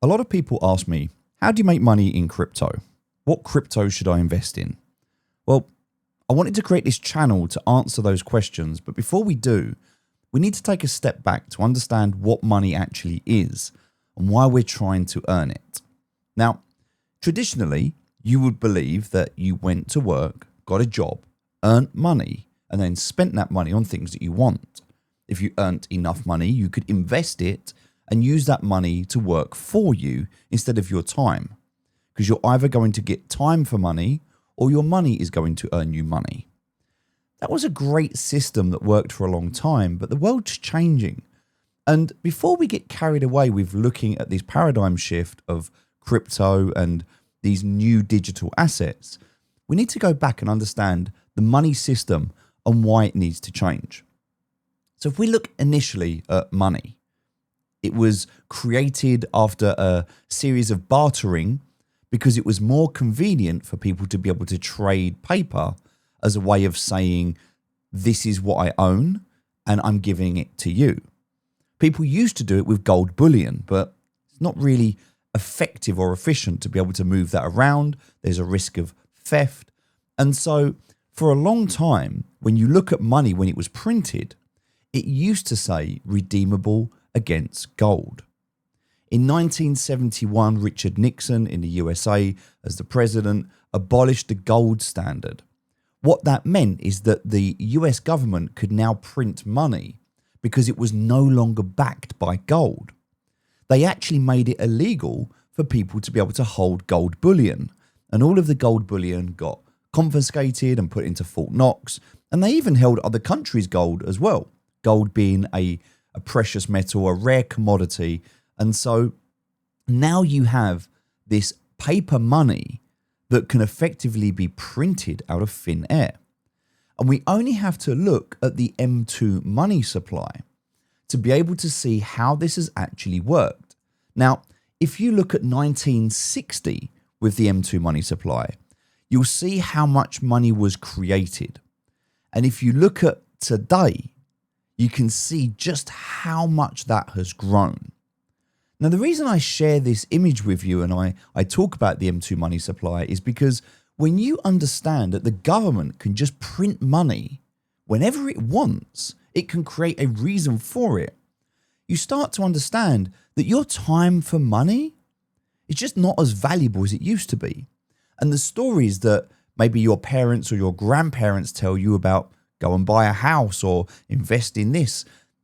A lot of people ask me, how do you make money in crypto? What crypto should I invest in? Well, I wanted to create this channel to answer those questions, but before we do, we need to take a step back to understand what money actually is and why we're trying to earn it. Now, traditionally, you would believe that you went to work, got a job, earned money, and then spent that money on things that you want. If you earned enough money, you could invest it and use that money to work for you instead of your time. Because you're either going to get time for money or your money is going to earn you money. That was a great system that worked for a long time, but the world's changing. And before we get carried away with looking at this paradigm shift of crypto and these new digital assets, we need to go back and understand the money system and why it needs to change. So if we look initially at money, it was created after a series of bartering because it was more convenient for people to be able to trade paper as a way of saying, this is what I own and I'm giving it to you. People used to do it with gold bullion, but it's not really effective or efficient to be able to move that around. There's a risk of theft. And so for a long time, when you look at money when it was printed, it used to say redeemable against gold. In 1971, Richard Nixon in the USA as the president abolished the gold standard. What that meant is that the US government could now print money because it was no longer backed by gold. They actually made it illegal for people to be able to hold gold bullion, and all of the gold bullion got confiscated and put into Fort Knox, and they even held other countries' gold as well, gold being a precious metal, a rare commodity. And so now you have this paper money that can effectively be printed out of thin air. And we only have to look at the M2 money supply to be able to see how this has actually worked. Now, if you look at 1960 with the M2 money supply, you'll see how much money was created. And if you look at today, you can see just how much that has grown. Now, the reason I share this image with you and I talk about the M2 money supply is because when you understand that the government can just print money whenever it wants, it can create a reason for it, you start to understand that your time for money is just not as valuable as it used to be. And the stories that maybe your parents or your grandparents tell you about go and buy a house or invest in this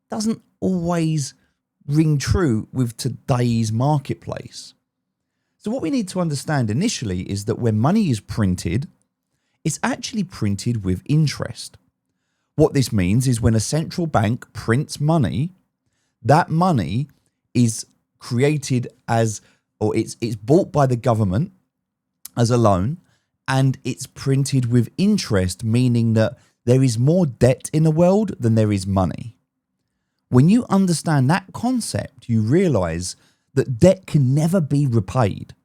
doesn't always ring true with today's marketplace. So what we need to understand initially is that when money is printed, it's actually printed with interest. What this means is when a central bank prints money, that money is created as, or it's bought by the government as a loan, and it's printed with interest, meaning that there is more debt in the world than there is money. When you understand that concept, you realize that debt can never be repaid,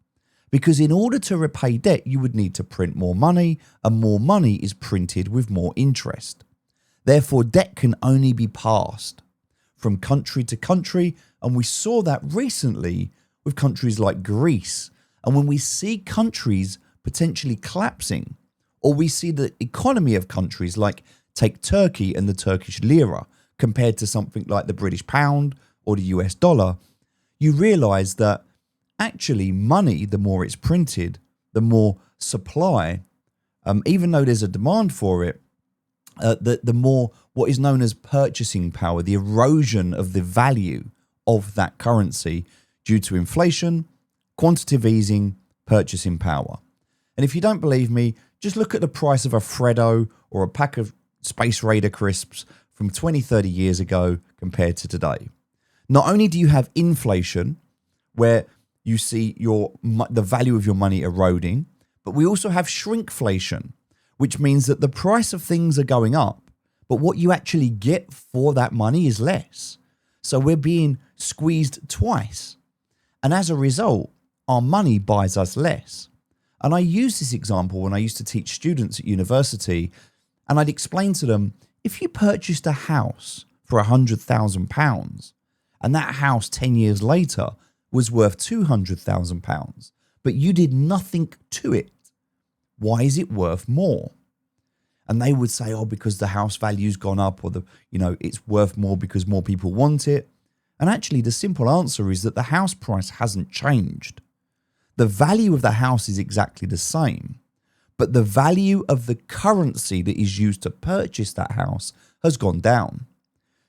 because in order to repay debt, you would need to print more money, and more money is printed with more interest. Therefore, debt can only be passed from country to country, and we saw that recently with countries like Greece. And when we see countries potentially collapsing, or we see the economy of countries like take Turkey and the Turkish lira compared to something like the British pound or the US dollar, you realize that actually money, the more it's printed, the more supply, even though there's a demand for it, the more what is known as purchasing power, the erosion of the value of that currency due to inflation, quantitative easing, purchasing power. And if you don't believe me, just look at the price of a Freddo or a pack of Space Raider crisps from 20, 30 years ago compared to today. Not only do you have inflation, where you see the value of your money eroding, but we also have shrinkflation, which means that the price of things are going up, but what you actually get for that money is less. So we're being squeezed twice. And as a result, our money buys us less. And I use this example when I used to teach students at university, and I'd explain to them, if you purchased a house for £100,000 and that house 10 years later was worth £200,000, but you did nothing to it. Why is it worth more? And they would say, oh, because the house value's gone up, or it's worth more because more people want it. And actually, the simple answer is that the house price hasn't changed. The value of the house is exactly the same, but the value of the currency that is used to purchase that house has gone down.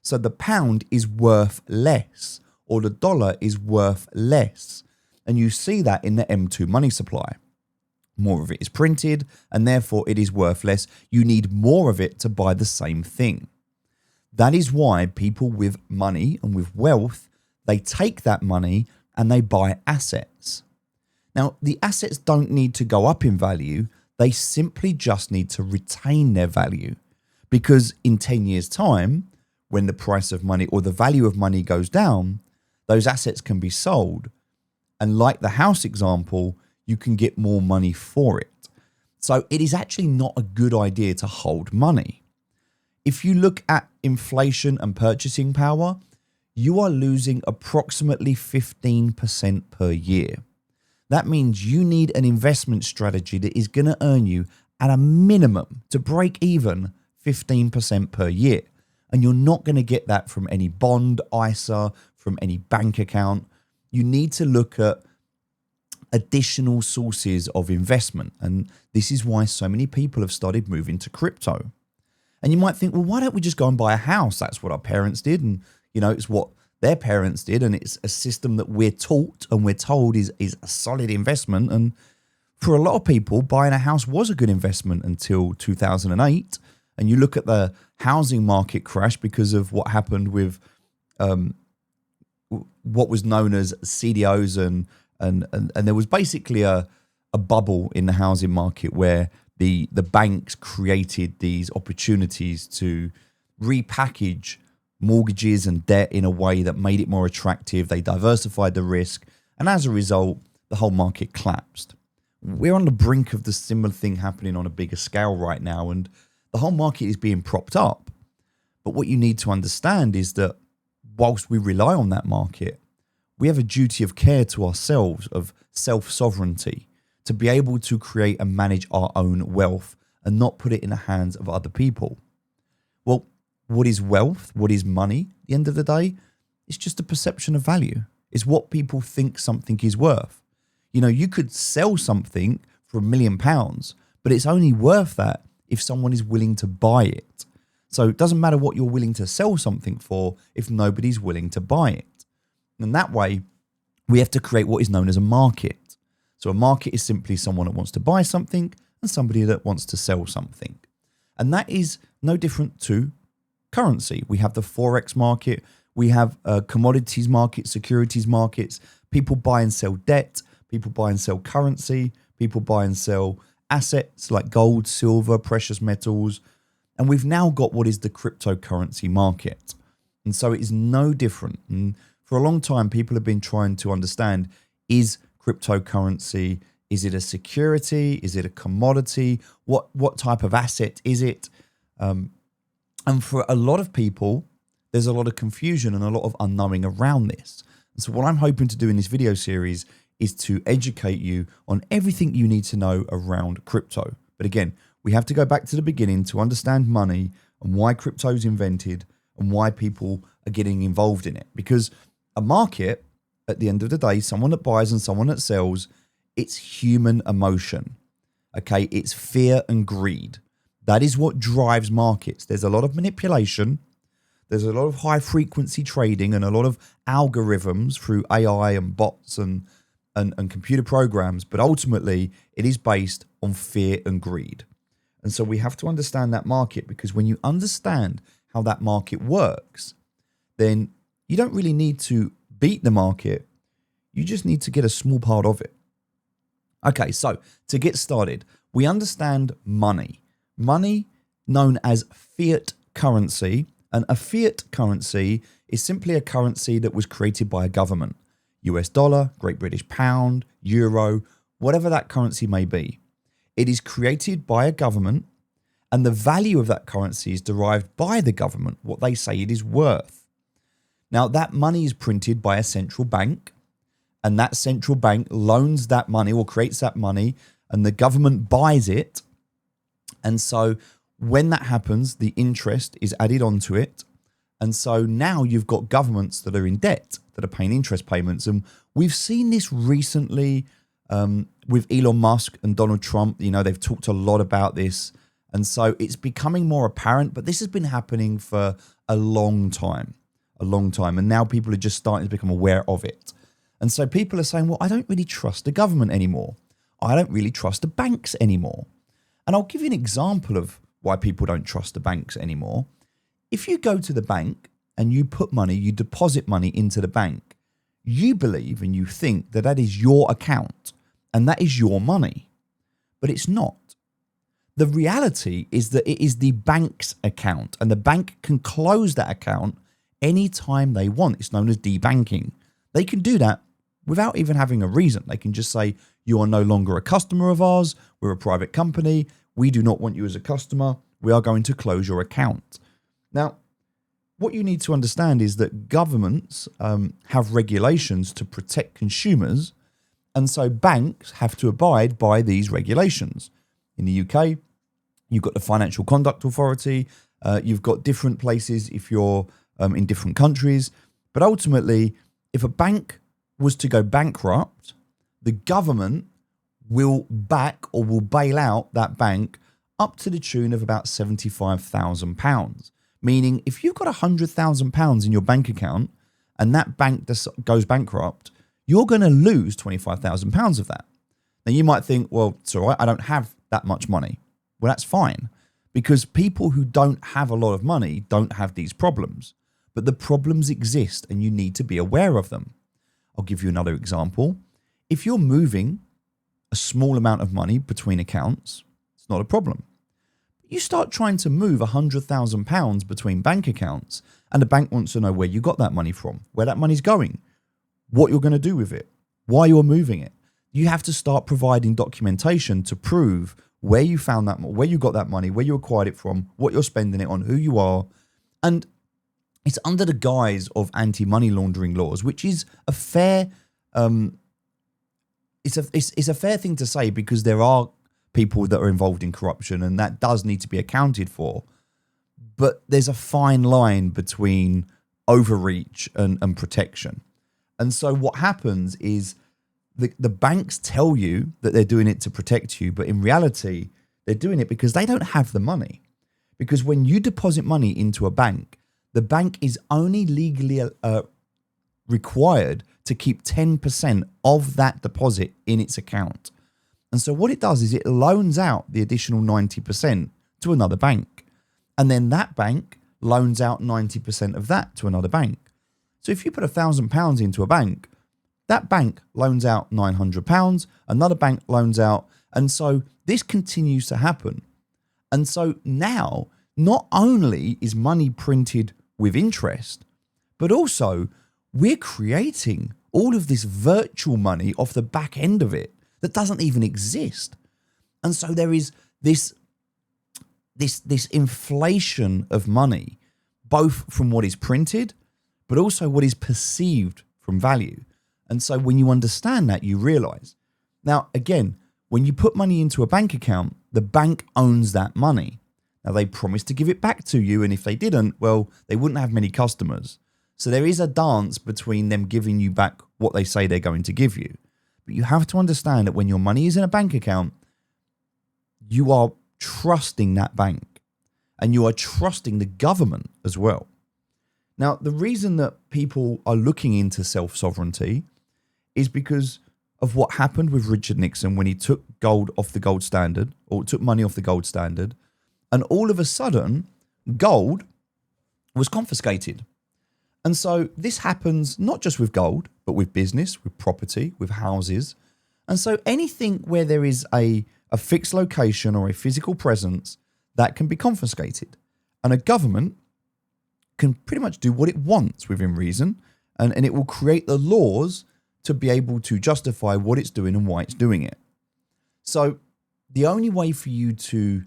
So the pound is worth less, or the dollar is worth less. And you see that in the M2 money supply. More of it is printed, and therefore it is worth less. You need more of it to buy the same thing. That is why people with money and with wealth, they take that money and they buy assets. Now, the assets don't need to go up in value. They simply just need to retain their value, because in 10 years' time, when the price of money or the value of money goes down, those assets can be sold. And like the house example, you can get more money for it. So it is actually not a good idea to hold money. If you look at inflation and purchasing power, you are losing approximately 15% per year. That means you need an investment strategy that is going to earn you at a minimum to break even 15% per year. And you're not going to get that from any bond, ISA, from any bank account. You need to look at additional sources of investment. And this is why so many people have started moving to crypto. And you might think, well, why don't we just go and buy a house? That's what our parents did. And, it's what their parents did. And it's a system that we're taught and we're told is a solid investment. And for a lot of people, buying a house was a good investment until 2008. And you look at the housing market crash because of what happened with what was known as CDOs, and there was basically a bubble in the housing market where the banks created these opportunities to repackage mortgages and debt in a way that made it more attractive. They diversified the risk, and as a result, the whole market collapsed. We're on the brink of the similar thing happening on a bigger scale right now, and the whole market is being propped up. But what you need to understand is that whilst we rely on that market, we have a duty of care to ourselves, of self-sovereignty, to be able to create and manage our own wealth and not put it in the hands of other people. Well, what is wealth? What is money? At the end of the day, it's just a perception of value. It's what people think something is worth. You could sell something for £1 million, but it's only worth that if someone is willing to buy it. So it doesn't matter what you're willing to sell something for if nobody's willing to buy it. And that way, we have to create what is known as a market. So a market is simply someone that wants to buy something and somebody that wants to sell something. And that is no different to currency. We have the Forex market. We have commodities market, securities markets. People buy and sell debt. People buy and sell currency. People buy and sell assets like gold, silver, precious metals. And we've now got what is the cryptocurrency market. And so it is no different. And for a long time, people have been trying to understand, is cryptocurrency, is it a security? Is it a commodity? What type of asset is it? And for a lot of people, there's a lot of confusion and a lot of unknowing around this. And so what I'm hoping to do in this video series is to educate you on everything you need to know around crypto. But again, we have to go back to the beginning to understand money and why crypto is invented and why people are getting involved in it. Because a market, at the end of the day, someone that buys and someone that sells, it's human emotion. Okay, it's fear and greed. That is what drives markets. There's a lot of manipulation. There's a lot of high frequency trading and a lot of algorithms through AI and bots and computer programs. But ultimately, it is based on fear and greed. And so we have to understand that market, because when you understand how that market works, then you don't really need to beat the market. You just need to get a small part of it. Okay, so to get started, we understand money. Money known as fiat currency. And a fiat currency is simply a currency that was created by a government. US dollar, Great British pound, euro, whatever that currency may be. It is created by a government, and the value of that currency is derived by the government, what they say it is worth. Now, that money is printed by a central bank, and that central bank loans that money or creates that money, and the government buys it. And so when that happens, the interest is added onto it. And so now you've got governments that are in debt, that are paying interest payments. And we've seen this recently with Elon Musk and Donald Trump. You know, they've talked a lot about this. And so it's becoming more apparent, but this has been happening for a long time. And now people are just starting to become aware of it. And so people are saying, well, I don't really trust the government anymore. I don't really trust the banks anymore. And I'll give you an example of why people don't trust the banks anymore. If you go to the bank and you put money, you deposit money into the bank, you believe and you think that that is your account and that is your money, but it's not. The reality is that it is the bank's account, and the bank can close that account anytime they want. It's known as debanking. They can do that without even having a reason. They can just say, you are no longer a customer of ours. We're a private company. We do not want you as a customer. We are going to close your account. Now, what you need to understand is that governments have regulations to protect consumers, and so banks have to abide by these regulations. In the UK, you've got the Financial Conduct Authority. You've got different places if you're in different countries. But ultimately, if a bank was to go bankrupt, the government will back or will bail out that bank up to the tune of about £75,000. Meaning, if you've got £100,000 in your bank account and that bank goes bankrupt, you're going to lose £25,000 of that. Now, you might think, well, it's all right, I don't have that much money. Well, that's fine, because people who don't have a lot of money don't have these problems. But the problems exist and you need to be aware of them. I'll give you another example. If you're moving a small amount of money between accounts, it's not a problem. You start trying to move £100,000 between bank accounts, and the bank wants to know where you got that money from, where that money's going, what you're going to do with it, why you're moving it. You have to start providing documentation to prove where you found that, where you got that money, where you acquired it from, what you're spending it on, who you are. And it's under the guise of anti-money laundering laws, which is a fair, it's a fair thing to say, because there are people that are involved in corruption, and that does need to be accounted for. But there's a fine line between overreach and protection. And so what happens is the banks tell you that they're doing it to protect you, but in reality, they're doing it because they don't have the money. Because when you deposit money into a bank, the bank is only legally required to keep 10% of that deposit in its account. And so what it does is it loans out the additional 90% to another bank. And then that bank loans out 90% of that to another bank. So if you put £1,000 into a bank, that bank loans out £900, another bank loans out. And so this continues to happen. And so now, not only is money printed with interest, but also we're creating all of this virtual money off the back end of it that doesn't even exist. And so there is this inflation of money, both from what is printed, but also what is perceived from value. And so when you understand that, you realize. Now, again, when you put money into a bank account, the bank owns that money. Now, they promise to give it back to you, and if they didn't, well, they wouldn't have many customers. So there is a dance between them giving you back what they say they're going to give you. But you have to understand that when your money is in a bank account, you are trusting that bank, and you are trusting the government as well. Now, the reason that people are looking into self-sovereignty is because of what happened with Richard Nixon when he took gold off the gold standard, or took money off the gold standard, and all of a sudden, gold was confiscated. And so this happens not just with gold, but with business, with property, with houses. And so anything where there is a fixed location or a physical presence, that can be confiscated. And a government can pretty much do what it wants within reason, and it will create the laws to be able to justify what it's doing and why it's doing it. So the only way for you to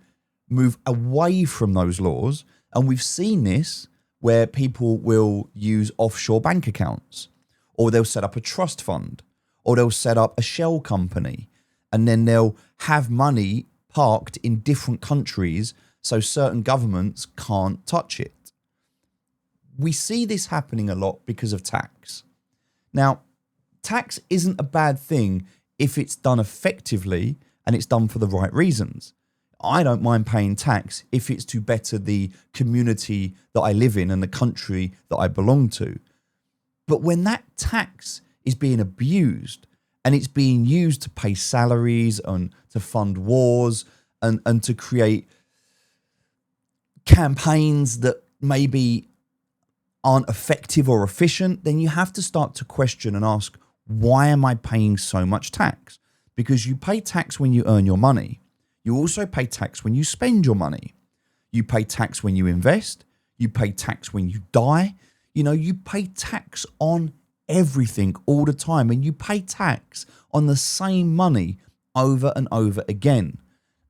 move away from those laws, and we've seen this where people will use offshore bank accounts, or they'll set up a trust fund, or they'll set up a shell company, and then they'll have money parked in different countries so certain governments can't touch it. We see this happening a lot because of tax. Now, tax isn't a bad thing if it's done effectively and it's done for the right reasons. I don't mind paying tax if it's to better the community that I live in and the country that I belong to. But when that tax is being abused and it's being used to pay salaries and to fund wars and to create campaigns that maybe aren't effective or efficient, then you have to start to question and ask, why am I paying so much tax? Because you pay tax when you earn your money. You also pay tax when you spend your money. You pay tax when you invest. You pay tax when you die. You pay tax on everything all the time, and you pay tax on the same money over and over again.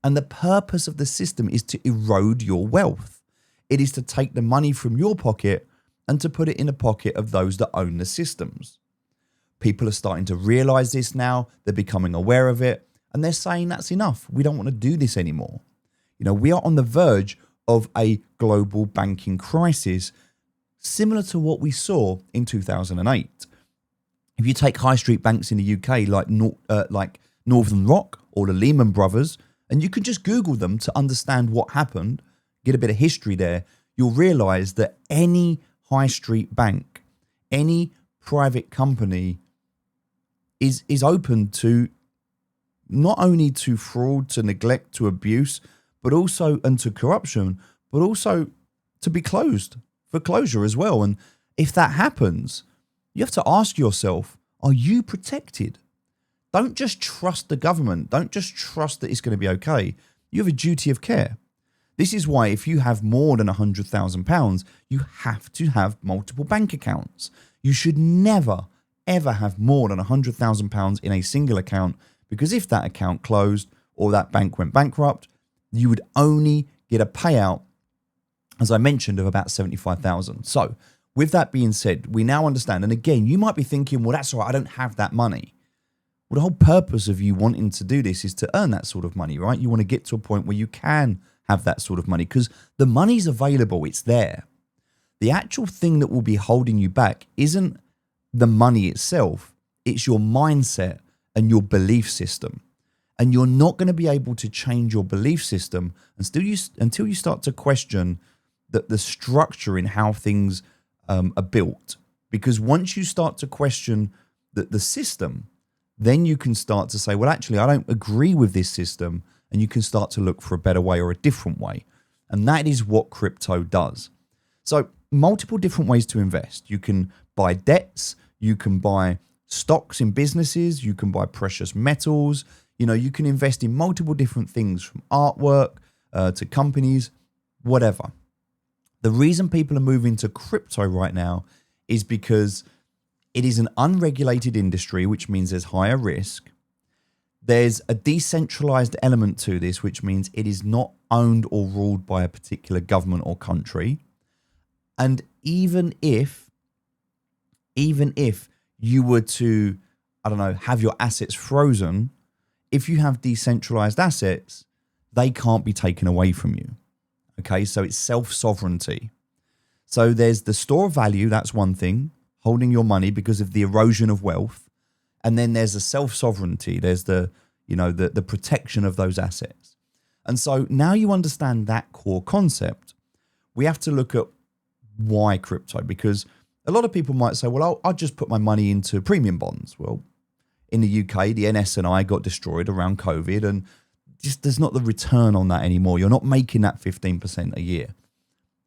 And the purpose of the system is to erode your wealth. It is to take the money from your pocket and to put it in the pocket of those that own the systems. People are starting to realize this now. They're becoming aware of it, and they're saying that's enough. We don't want to do this anymore. We are on the verge of a global banking crisis, similar to what we saw in 2008. If you take high street banks in the UK like Northern Rock or the Lehman Brothers, and you can just Google them to understand what happened, get a bit of history there, you'll realize that any high street bank, any private company is open to not only to fraud, to neglect, to abuse, but also and to corruption, but also to be closed for closure as well. And if that happens, you have to ask yourself, are you protected? Don't just trust the government. Don't just trust that it's going to be okay. You have a duty of care. This is why if you have more than £100,000, you have to have multiple bank accounts. You should never, ever have more than £100,000 in a single account, because if that account closed or that bank went bankrupt, you would only get a payout, as I mentioned, of about $75,000. So with that being said, we now understand. And again, you might be thinking, well, that's all right, I don't have that money. Well, the whole purpose of you wanting to do this is to earn that sort of money, right? You want to get to a point where you can have that sort of money because the money's available, it's there. The actual thing that will be holding you back isn't the money itself, it's your mindset and your belief system. And you're not going to be able to change your belief system until you start to question the structure in how things are built. Because once you start to question the system, then you can start to say, well, actually, I don't agree with this system. And you can start to look for a better way or a different way. And that is what crypto does. So multiple different ways to invest. You can buy debts. You can buy stocks in businesses. You can buy precious metals. You can invest in multiple different things, from artwork to companies, whatever. The reason people are moving to crypto right now is because it is an unregulated industry, which means there's higher risk. There's a decentralized element to this, which means it is not owned or ruled by a particular government or country. And even if you were to, have your assets frozen, if you have decentralized assets, they can't be taken away from you. Okay, so it's self-sovereignty. So there's the store of value, that's one thing, holding your money because of the erosion of wealth. And then there's the self-sovereignty. There's the protection of those assets. And so now you understand that core concept. We have to look at why crypto, because a lot of people might say, well, I'll just put my money into premium bonds. Well, in the UK, the NS&I got destroyed around COVID, and just there's not the return on that anymore. You're not making that 15% a year.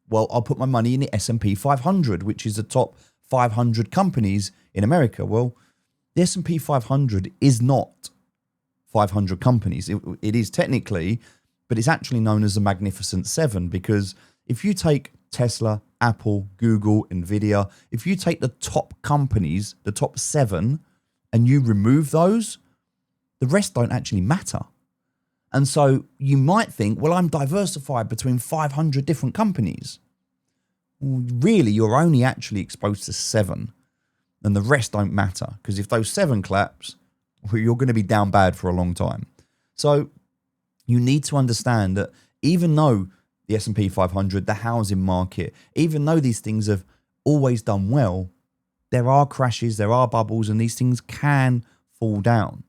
Well, I'll put my money in the S&P 500, which is the top 500 companies in America. Well, the S&P 500 is not 500 companies. It is technically, but it's actually known as the Magnificent Seven, because if you take Tesla, Apple, Google, Nvidia, if you take the top companies, the top 7, and you remove those, the rest don't actually matter. And so you might think, well, I'm diversified between 500 different companies. Well, really, you're only actually exposed to 7. and the rest don't matter. Because if those 7 claps, you're going to be down bad for a long time. So you need to understand that even though the S&P 500, the housing market, even though these things have always done well, there are crashes, there are bubbles, and these things can fall down.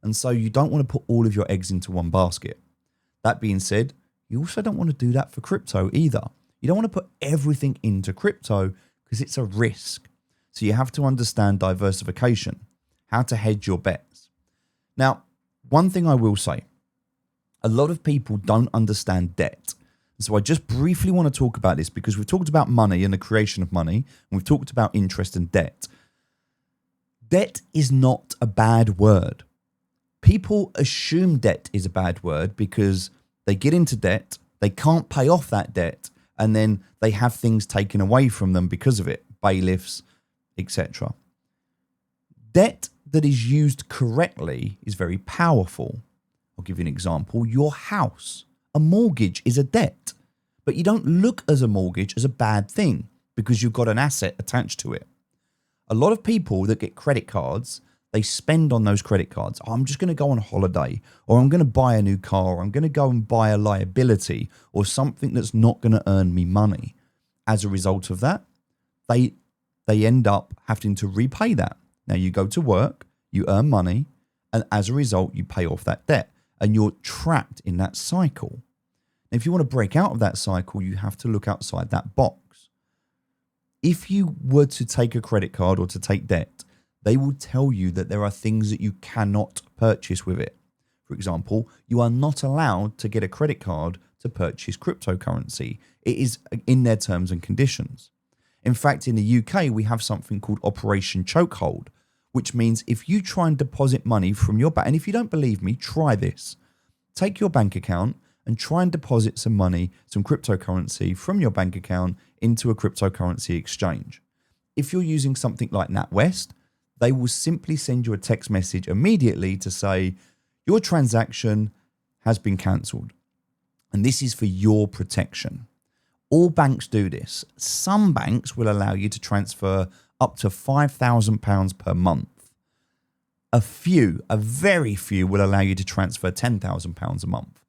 And so you don't want to put all of your eggs into one basket. That being said, you also don't want to do that for crypto either. You don't want to put everything into crypto because it's a risk. So you have to understand diversification, how to hedge your bets. Now, one thing I will say, a lot of people don't understand debt. So I just briefly want to talk about this because we've talked about money and the creation of money, and we've talked about interest and debt. Debt is not a bad word. People assume debt is a bad word because they get into debt, they can't pay off that debt, and then they have things taken away from them because of it, bailiffs, etc. Debt that is used correctly is very powerful. I'll give you an example. Your house, a mortgage is a debt, but you don't look as a mortgage as a bad thing because you've got an asset attached to it. A lot of people that get credit cards, they spend on those credit cards. Oh, I'm just going to go on holiday, or I'm going to buy a new car, or I'm going to go and buy a liability or something that's not going to earn me money. As a result of that, they end up having to repay that. Now you go to work, you earn money, and as a result, you pay off that debt, and you're trapped in that cycle. And if you want to break out of that cycle, you have to look outside that box. If you were to take a credit card or to take debt, they will tell you that there are things that you cannot purchase with it. For example, you are not allowed to get a credit card to purchase cryptocurrency. It is in their terms and conditions. In fact, in the UK, we have something called Operation Chokehold, which means if you try and deposit money from your bank, and if you don't believe me, try this. Take your bank account and try and deposit some money, some cryptocurrency from your bank account into a cryptocurrency exchange. If you're using something like NatWest, they will simply send you a text message immediately to say, your transaction has been cancelled. And this is for your protection. All banks do this. Some banks will allow you to transfer up to £5,000 per month. A very few will allow you to transfer £10,000 a month.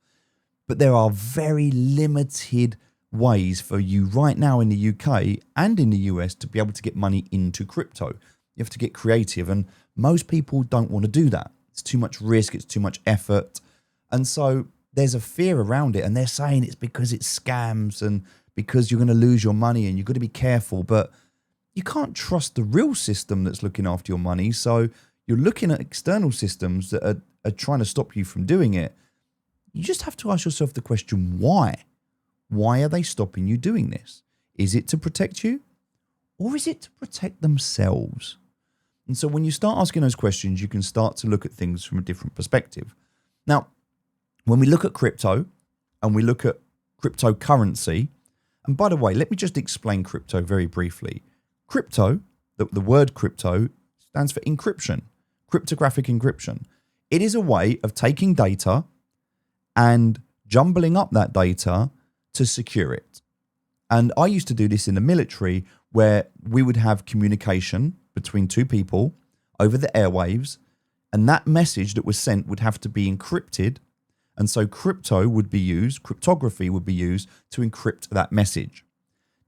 But there are very limited ways for you right now in the UK and in the US to be able to get money into crypto. You have to get creative, and most people don't want to do that. It's too much risk, it's too much effort. And so there's a fear around it, and they're saying it's because it's scams and because you're going to lose your money and you've got to be careful. But you can't trust the real system that's looking after your money. So you're looking at external systems that are trying to stop you from doing it. You just have to ask yourself the question, why? Why are they stopping you doing this? Is it to protect you, or is it to protect themselves? And so when you start asking those questions, you can start to look at things from a different perspective. Now, when we look at crypto and we look at cryptocurrency, and by the way, let me just explain crypto very briefly. Crypto, the word crypto stands for encryption, cryptographic encryption. It is a way of taking data and jumbling up that data to secure it. And I used to do this in the military, where we would have communication between two people over the airwaves, and that message that was sent would have to be encrypted. And so cryptography would be used to encrypt that message.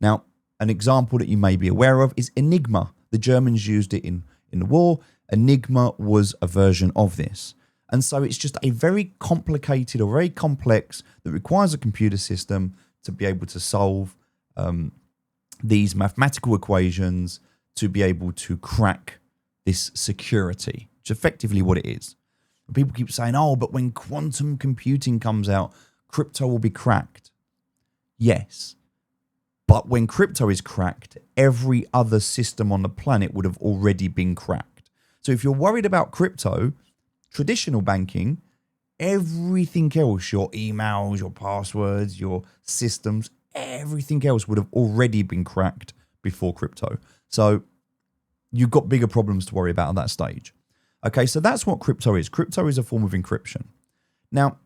Now, an example that you may be aware of is Enigma. The Germans used it in the war. Enigma was a version of this. And so it's just a very complicated or very complex that requires a computer system to be able to solve these mathematical equations to be able to crack this security, which is effectively what it is. People keep saying, oh, but when quantum computing comes out, crypto will be cracked. Yes. But when crypto is cracked, every other system on the planet would have already been cracked. So if you're worried about crypto, traditional banking, everything else, your emails, your passwords, your systems, everything else would have already been cracked before crypto. So you've got bigger problems to worry about at that stage. Okay, so that's what crypto is. Crypto is a form of encryption. Now,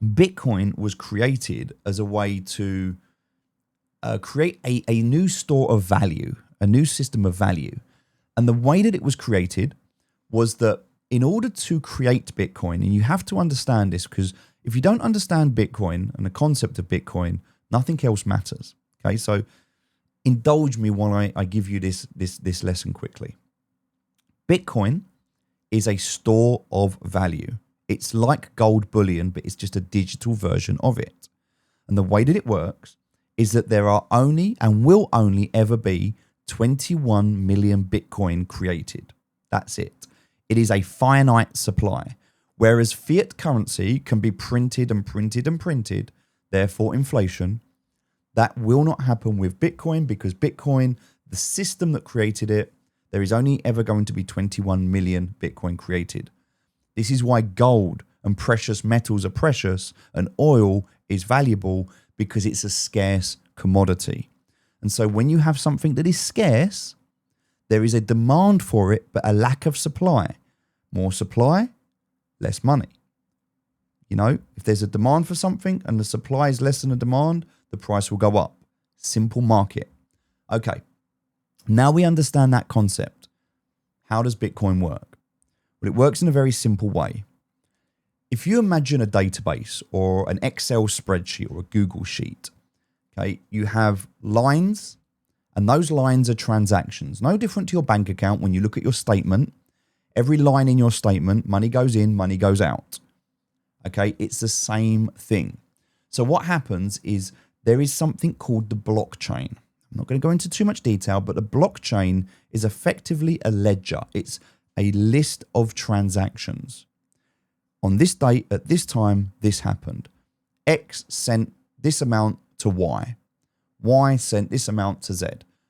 Bitcoin was created as a way to create a new store of value, a new system of value. And the way that it was created was that in order to create Bitcoin, and you have to understand this because if you don't understand Bitcoin and the concept of Bitcoin, nothing else matters. Okay, so indulge me while I give you this lesson quickly. Bitcoin is a store of value. It's like gold bullion, but it's just a digital version of it. And the way that it works is that there are only and will only ever be 21 million Bitcoin created. That's it. It is a finite supply. Whereas fiat currency can be printed and printed and printed, therefore inflation, that will not happen with Bitcoin because Bitcoin, the system that created it, there is only ever going to be 21 million Bitcoin created. This is why gold and precious metals are precious and oil is valuable because it's a scarce commodity. And so when you have something that is scarce, there is a demand for it, but a lack of supply. More supply, less money. You know, if there's a demand for something and the supply is less than the demand, the price will go up. Simple market. Okay, now we understand that concept. How does Bitcoin work? Well, it works in a very simple way. If you imagine a database or an Excel spreadsheet or a Google sheet, okay, you have lines and those lines are transactions. No different to your bank account when you look at your statement. Every line in your statement, money goes in, money goes out. Okay, it's the same thing. So what happens is there is something called the blockchain. I'm not going to go into too much detail, but the blockchain is effectively a ledger. It's a list of transactions. On this date, at this time, this happened. X sent this amount to Y. Y sent this amount to Z.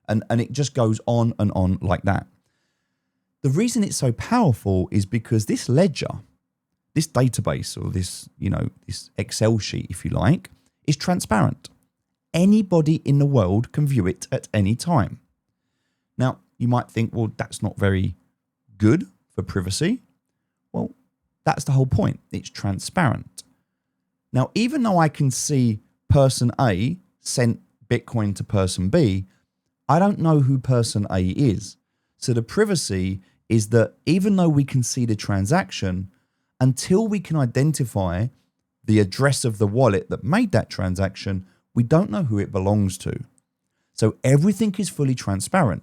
And it just goes on and on like that. The reason it's so powerful is because this ledger, this database or this, this Excel sheet, if you like, is transparent. Anybody in the world can view it at any time. Now, you might think, well, that's not very good for privacy. Well, that's the whole point. It's transparent. Now, even though I can see person A sent Bitcoin to person B, I don't know who person A is. So the privacy is that even though we can see the transaction, until we can identify the address of the wallet that made that transaction, we don't know who it belongs to. So everything is fully transparent.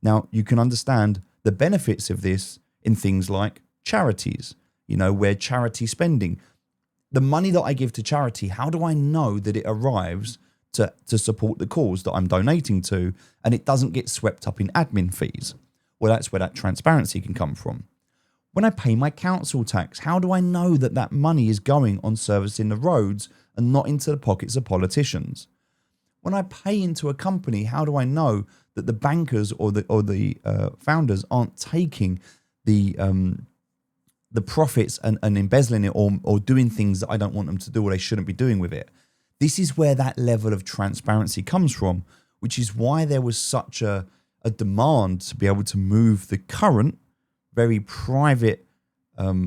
Now, you can understand the benefits of this in things like charities, where charity spending, the money that I give to charity, how do I know that it arrives to support the cause that I'm donating to and it doesn't get swept up in admin fees? Well, that's where that transparency can come from. When I pay my council tax, how do I know that that money is going on servicing the roads and not into the pockets of politicians? When I pay into a company, how do I know that the bankers or the founders aren't taking the profits and embezzling it or doing things that I don't want them to do or they shouldn't be doing with it? This is where that level of transparency comes from, which is why there was such a demand to be able to move the current very private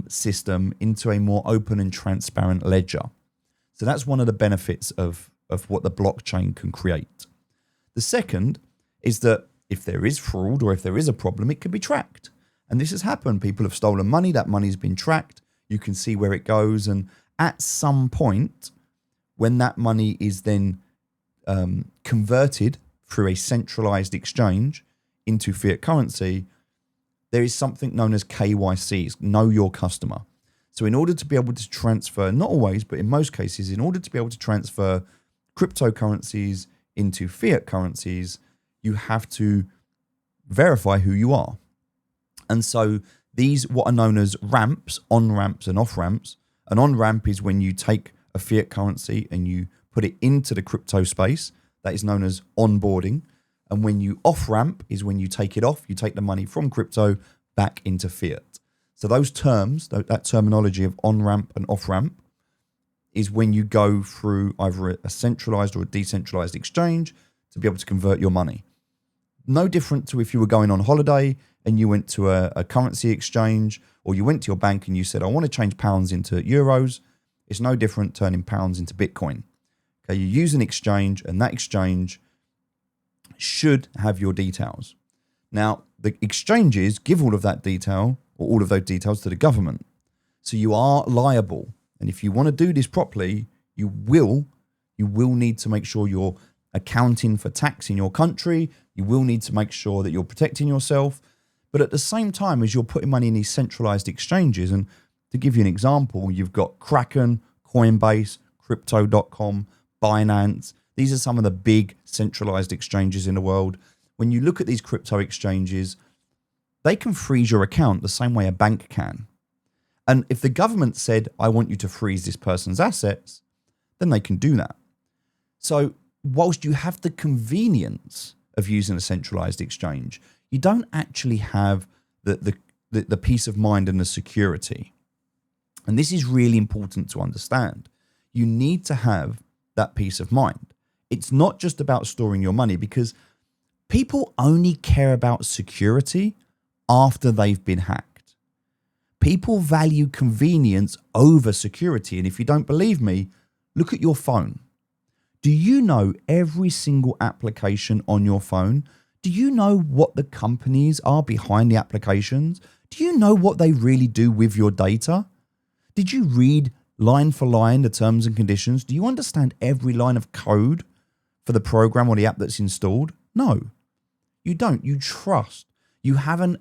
system into a more open and transparent ledger. So that's one of the benefits of what the blockchain can create. The second is that if there is fraud or if there is a problem, it can be tracked. And this has happened. People have stolen money. That money's been tracked. You can see where it goes. And at some point, when that money is then converted through a centralized exchange into fiat currency, there is something known as KYC, know your customer. So in order to be able to transfer, not always, but in most cases, in order to be able to transfer cryptocurrencies into fiat currencies, you have to verify who you are. And so these, what are known as ramps, on-ramps and off-ramps. An on-ramp is when you take a fiat currency and you put it into the crypto space. That is known as onboarding. And when you off-ramp is when you take it off, you take the money from crypto back into fiat. So those terms, that terminology of on-ramp and off-ramp is when you go through either a centralized or a decentralized exchange to be able to convert your money. No different to if you were going on holiday and you went to a currency exchange, or you went to your bank and you said, I want to change pounds into euros. It's no different turning pounds into Bitcoin. Okay, you use an exchange and that exchange should have your details. Now, the exchanges give all of that detail or all of those details to the government. So you are liable. And if you want to do this properly, you will need to make sure you're accounting for tax in your country. You will need to make sure that you're protecting yourself. But at the same time as you're putting money in these centralized exchanges, and to give you an example, you've got Kraken, Coinbase, Crypto.com, Binance. These are some of the big centralized exchanges in the world. When you look at these crypto exchanges, they can freeze your account the same way a bank can. And if the government said, I want you to freeze this person's assets, then they can do that. So whilst you have the convenience of using a centralized exchange, you don't actually have the peace of mind and the security. And this is really important to understand. You need to have that peace of mind. It's not just about storing your money, because people only care about security after they've been hacked. People value convenience over security. And if you don't believe me, look at your phone. Do you know every single application on your phone? Do you know what the companies are behind the applications? Do you know what they really do with your data? Did you read line for line the terms and conditions? Do you understand every line of code for the program or the app that's installed? No, you don't. You trust. You have an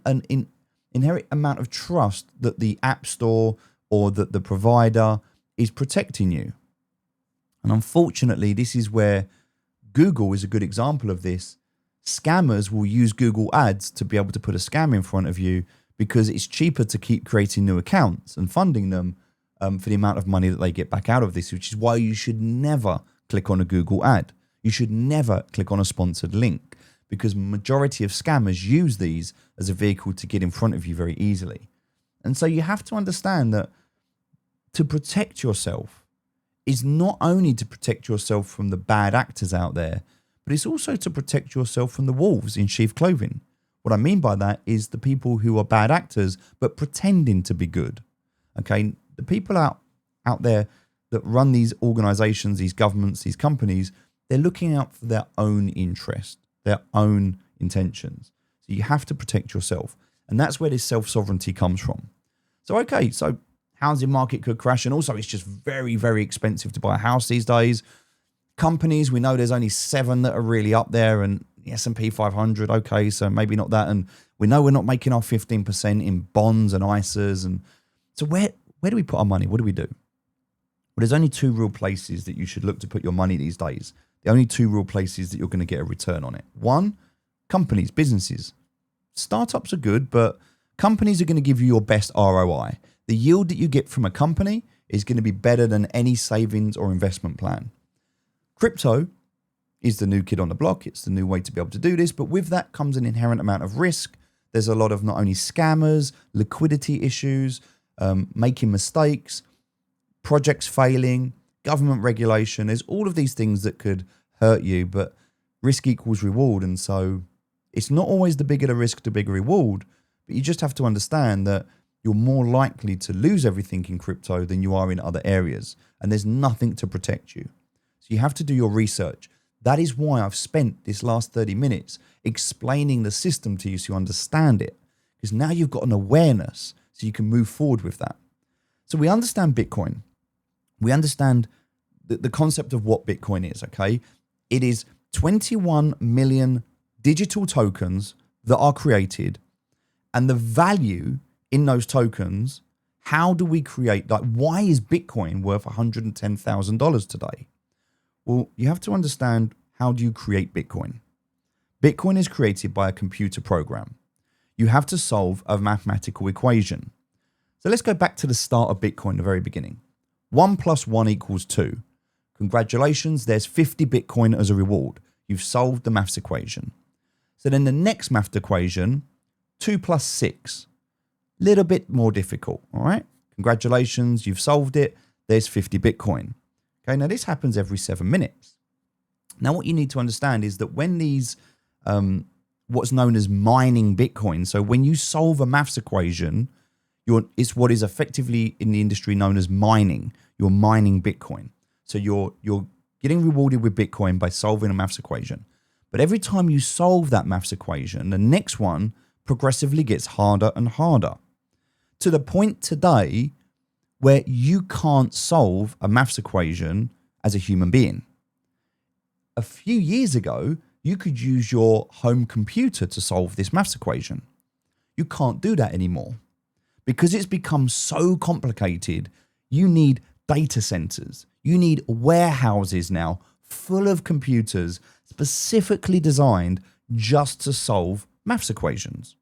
inherent amount of trust that the app store or that the provider is protecting you. And unfortunately, this is where Google is a good example of this. Scammers will use Google Ads to be able to put a scam in front of you because it's cheaper to keep creating new accounts and funding them for the amount of money that they get back out of this, which is why you should never click on a Google ad. You should never click on a sponsored link, because majority of scammers use these as a vehicle to get in front of you very easily. And so you have to understand that to protect yourself is not only to protect yourself from the bad actors out there, but it's also to protect yourself from the wolves in sheep's clothing. What I mean by that is the people who are bad actors, but pretending to be good. Okay, the people out there that run these organizations, these governments, these companies, they're looking out for their own interest, their own intentions. So you have to protect yourself. And that's where this self-sovereignty comes from. So, okay, so housing market could crash. And also it's just very, very expensive to buy a house these days. Companies, we know there's only 7 that are really up there, and the S&P 500, okay, so maybe not that. And we know we're not making our 15% in bonds and ISAs. And so where do we put our money? What do we do? Well, there's only 2 real places that you should look to put your money these days. The only 2 real places that you're going to get a return on it. One, companies, businesses. Startups are good, but companies are going to give you your best ROI. The yield that you get from a company is going to be better than any savings or investment plan. Crypto is the new kid on the block. It's the new way to be able to do this. But with that comes an inherent amount of risk. There's a lot of not only scammers, liquidity issues, making mistakes, projects failing, government regulation. There's all of these things that could hurt you, but risk equals reward. And so it's not always the bigger the risk, the bigger reward. But you just have to understand that you're more likely to lose everything in crypto than you are in other areas. And there's nothing to protect you. So you have to do your research. That is why I've spent this last 30 minutes explaining the system to you so you understand it. Because now you've got an awareness so you can move forward with that. So we understand Bitcoin. We understand the concept of what Bitcoin is, okay? It is 21 million digital tokens that are created, and the value in those tokens, how do we create, like, why is Bitcoin worth $110,000 today? Well, you have to understand, how do you create Bitcoin? Bitcoin is created by a computer program. You have to solve a mathematical equation. So let's go back to the start of Bitcoin, the very beginning. 1 + 1 = 2. Congratulations, there's 50 Bitcoin as a reward. You've solved the maths equation. So then the next math equation, 2 + 6. Little bit more difficult, all right? Congratulations, you've solved it. There's 50 Bitcoin. Okay, now this happens every 7 minutes. Now what you need to understand is that when these, what's known as mining Bitcoin, so when you solve a maths equation, it's what is effectively in the industry known as mining. You're mining Bitcoin. So you're getting rewarded with Bitcoin by solving a maths equation. But every time you solve that maths equation, the next one progressively gets harder and harder, to the point today where you can't solve a maths equation as a human being. A few years ago, you could use your home computer to solve this maths equation. You can't do that anymore because it's become so complicated. You need data centers. You need warehouses now full of computers specifically designed just to solve maths equations.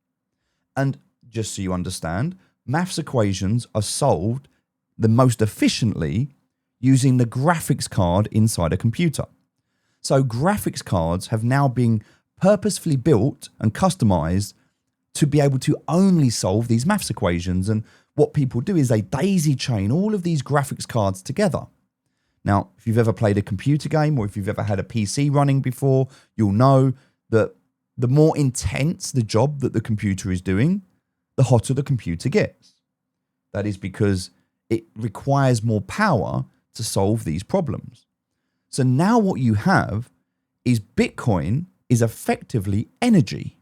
And just so you understand, maths equations are solved the most efficiently using the graphics card inside a computer. So graphics cards have now been purposefully built and customized to be able to only solve these maths equations. And what people do is they daisy chain all of these graphics cards together. Now, if you've ever played a computer game or if you've ever had a PC running before, you'll know that the more intense the job that the computer is doing, the hotter the computer gets. That is because it requires more power to solve these problems. So now what you have is Bitcoin is effectively energy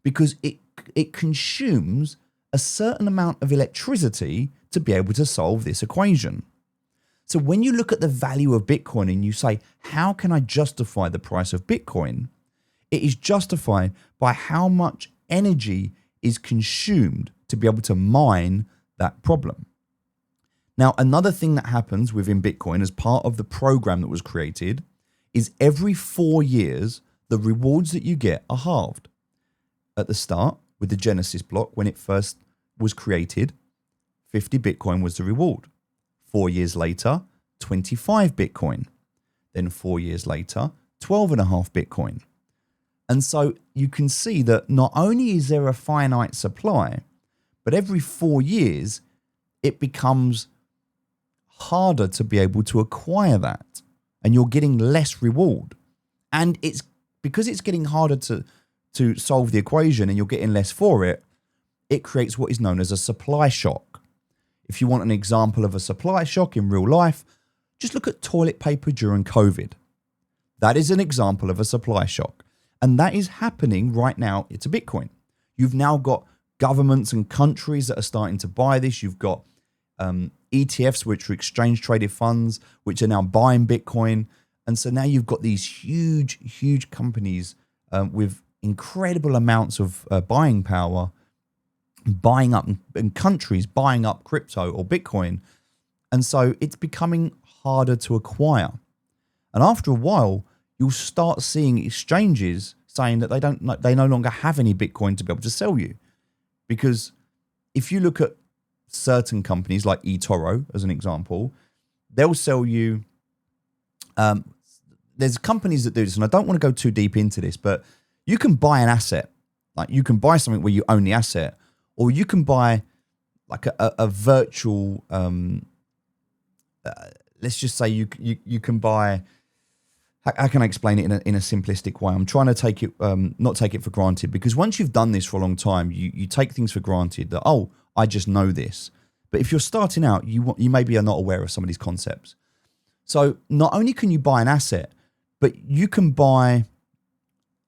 because it consumes a certain amount of electricity to be able to solve this equation. So when you look at the value of Bitcoin and you say, how can I justify the price of Bitcoin? It is justified by how much energy is consumed to be able to mine that problem. Now, another thing that happens within Bitcoin as part of the program that was created is every 4 years, the rewards that you get are halved. At the start, with the Genesis block, when it first was created, 50 Bitcoin was the reward. 4 years later, 25 Bitcoin. Then 4 years later, 12.5 Bitcoin. And so you can see that not only is there a finite supply, but every 4 years, it becomes harder to be able to acquire that. And you're getting less reward. And it's because it's getting harder to solve the equation and you're getting less for it, it creates what is known as a supply shock. If you want an example of a supply shock in real life, just look at toilet paper during COVID. That is an example of a supply shock. And that is happening right now. It's a Bitcoin. You've now got governments and countries that are starting to buy this. You've got ETFs, which are exchange traded funds, which are now buying Bitcoin. And so now you've got these huge companies with incredible amounts of buying power, buying up, and countries buying up crypto or Bitcoin. And so it's becoming harder to acquire. And after a while, you'll start seeing exchanges saying that they no longer have any Bitcoin to be able to sell you. Because if you look at certain companies like eToro as an example, they'll sell you, there's companies that do this, and I don't want to go too deep into this, but you can buy an asset. Like you can buy something where you own the asset, or you can buy like a virtual, let's just say you can buy, how can I explain it in a simplistic way? I'm trying to take it, not take it for granted, because once you've done this for a long time, you take things for granted that, oh, I just know this. But if you're starting out, you maybe are not aware of some of these concepts. So not only can you buy an asset, but you can buy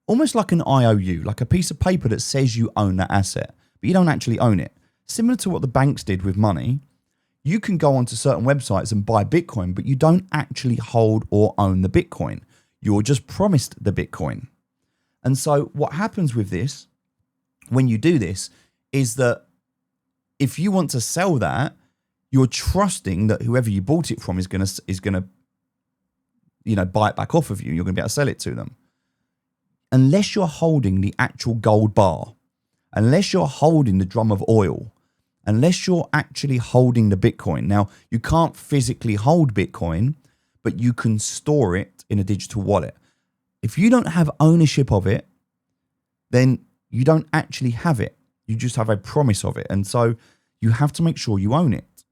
almost like an IOU, like a piece of paper that says you own that asset, but you don't actually own it. Similar to what the banks did with money, you can go onto certain websites and buy Bitcoin, but you don't actually hold or own the Bitcoin. You're just promised the Bitcoin. And so what happens with this, when you do this, is that if you want to sell that, you're trusting that whoever you bought it from is gonna buy it back off of you. You're gonna be able to sell it to them. Unless you're holding the actual gold bar, unless you're holding the drum of oil, unless you're actually holding the Bitcoin. Now, you can't physically hold Bitcoin, but you can store it in a digital wallet. If you don't have ownership of it, then you don't actually have it. You just have a promise of it. And so you have to make sure you own it.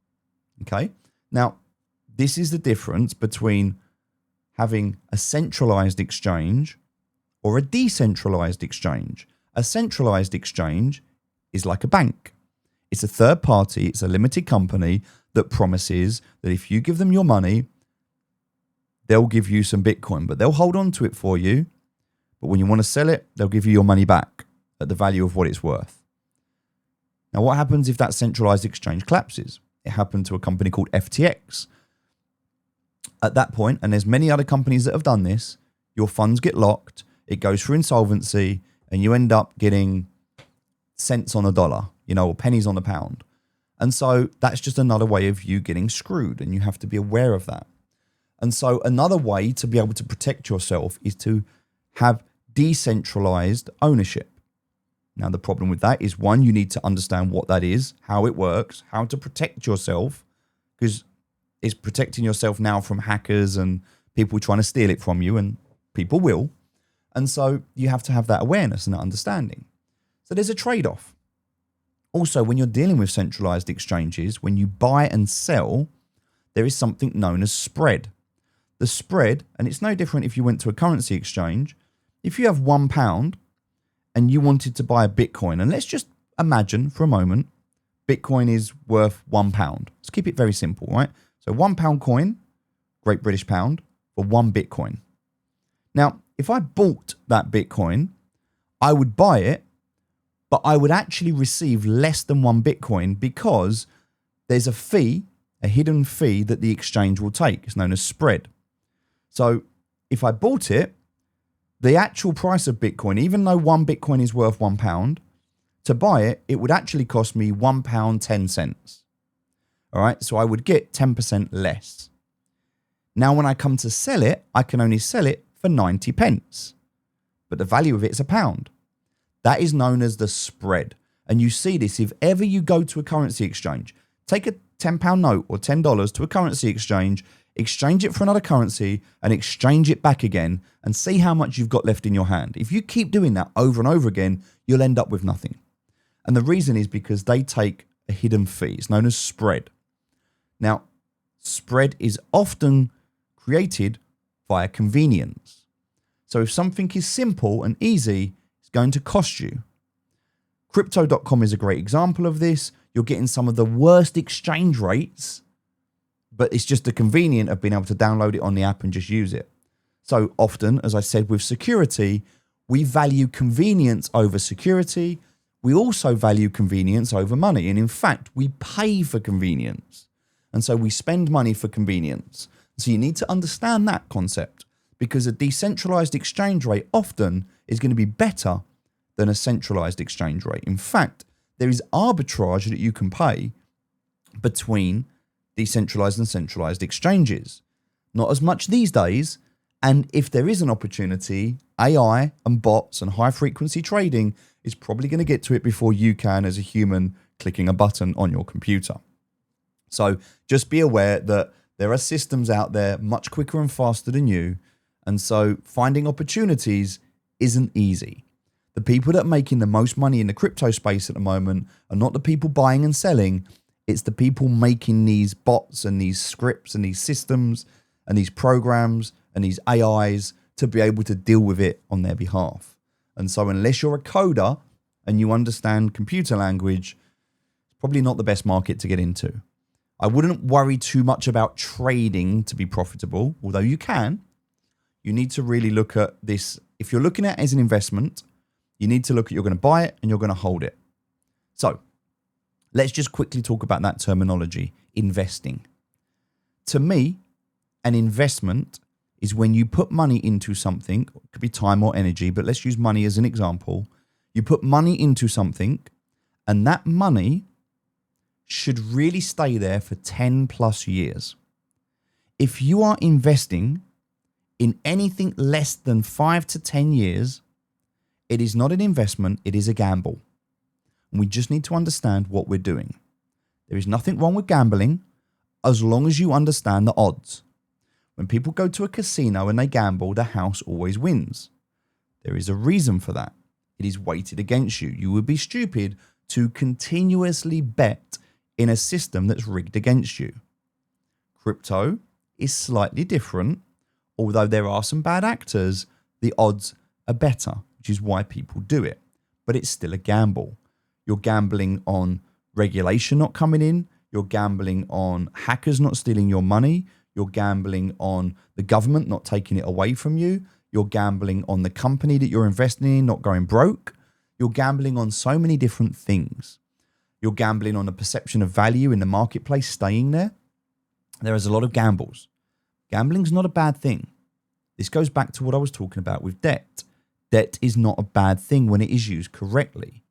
Okay? Now, this is the difference between having a centralized exchange or a decentralized exchange. A centralized exchange is like a bank. It's a third party, it's a limited company that promises that if you give them your money, they'll give you some Bitcoin, but they'll hold on to it for you. But when you want to sell it, they'll give you your money back at the value of what it's worth. Now, what happens if that centralized exchange collapses? It happened to a company called FTX. At that point, and there's many other companies that have done this, your funds get locked, it goes through insolvency, and you end up getting cents on a dollar, or pennies on the pound. And so that's just another way of you getting screwed, and you have to be aware of that. And so another way to be able to protect yourself is to have decentralized ownership. Now, the problem with that is, one, you need to understand what that is, how it works, how to protect yourself, because it's protecting yourself now from hackers and people trying to steal it from you, and people will. And so you have to have that awareness and that understanding. So there's a trade-off. Also, when you're dealing with centralized exchanges, when you buy and sell, there is something known as spread. The spread, and it's no different if you went to a currency exchange. If you have £1 and you wanted to buy a Bitcoin, and let's just imagine for a moment, Bitcoin is worth £1. Let's keep it very simple, right? So £1 coin, Great British pound, for 1 Bitcoin. Now, if I bought that Bitcoin, I would buy it, but I would actually receive less than 1 Bitcoin because there's a fee, a hidden fee that the exchange will take. It's known as spread. So if I bought it, the actual price of Bitcoin, even though 1 Bitcoin is worth £1, to buy it, it would actually cost me £1.10. All right, so I would get 10% less. Now, when I come to sell it, I can only sell it for 90 pence, but the value of it is £1. That is known as the spread. And you see this if ever you go to a currency exchange. Take a £10 note or $10 to a currency exchange, exchange it for another currency, and exchange it back again, and see how much you've got left in your hand. If you keep doing that over and over again, you'll end up with nothing. And the reason is because they take a hidden fee. It's known as spread. Now, spread is often created via convenience. So if something is simple and easy, it's going to cost you. Crypto.com is a great example of this. You're getting some of the worst exchange rates, but it's just the convenience of being able to download it on the app and just use it. So often, as I said, with security, we value convenience over security. We also value convenience over money. And in fact, we pay for convenience. And so we spend money for convenience. So you need to understand that concept, because a decentralized exchange rate often is going to be better than a centralized exchange rate. In fact, there is arbitrage that you can pay between decentralized and centralized exchanges. Not as much these days. And if there is an opportunity, AI and bots and high frequency trading is probably going to get to it before you can as a human clicking a button on your computer. So just be aware that there are systems out there much quicker and faster than you. And so finding opportunities isn't easy. The people that are making the most money in the crypto space at the moment are not the people buying and selling. It's the people making these bots and these scripts and these systems and these programs and these AIs to be able to deal with it on their behalf. And so unless you're a coder and you understand computer language, it's probably not the best market to get into. I wouldn't worry too much about trading to be profitable, although you can. You need to really look at this. If you're looking at it as an investment, you need to look at you're going to buy it and you're going to hold it. So let's just quickly talk about that terminology, investing. To me, an investment is when you put money into something. It could be time or energy, but let's use money as an example. You put money into something, and that money should really stay there for 10 plus years. If you are investing in anything less than 5 to 10 years, it is not an investment, it is a gamble. And we just need to understand what we're doing. There is nothing wrong with gambling as long as you understand the odds. When people go to a casino and they gamble, the house always wins. There is a reason for that. It is weighted against you. You would be stupid to continuously bet in a system that's rigged against you. Crypto is slightly different. Although there are some bad actors, the odds are better, which is why people do it. But it's still a gamble. You're gambling on regulation not coming in. You're gambling on hackers not stealing your money. You're gambling on the government not taking it away from you. You're gambling on the company that you're investing in not going broke. You're gambling on so many different things. You're gambling on the perception of value in the marketplace staying there. There is a lot of gambles. Gambling's not a bad thing. This goes back to what I was talking about with debt. Debt is not a bad thing when it is used correctly.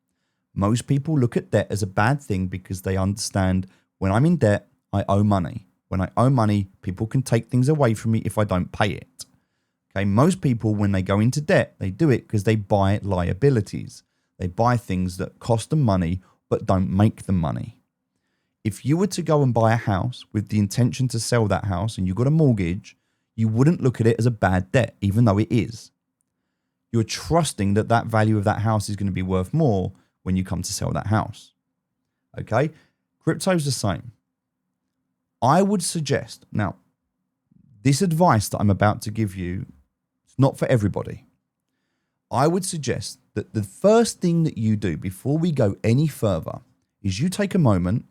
Most people look at debt as a bad thing because they understand when I'm in debt, I owe money. When I owe money, people can take things away from me if I don't pay it. Okay, most people, when they go into debt, they do it because they buy liabilities. They buy things that cost them money but don't make them money. If you were to go and buy a house with the intention to sell that house and you got a mortgage, you wouldn't look at it as a bad debt, even though it is. You're trusting that that value of that house is going to be worth more when you come to sell that house. Okay? Crypto's the same. I would suggest, now, this advice that I'm about to give you, it's not for everybody. I would suggest that the first thing that you do before we go any further is you take a moment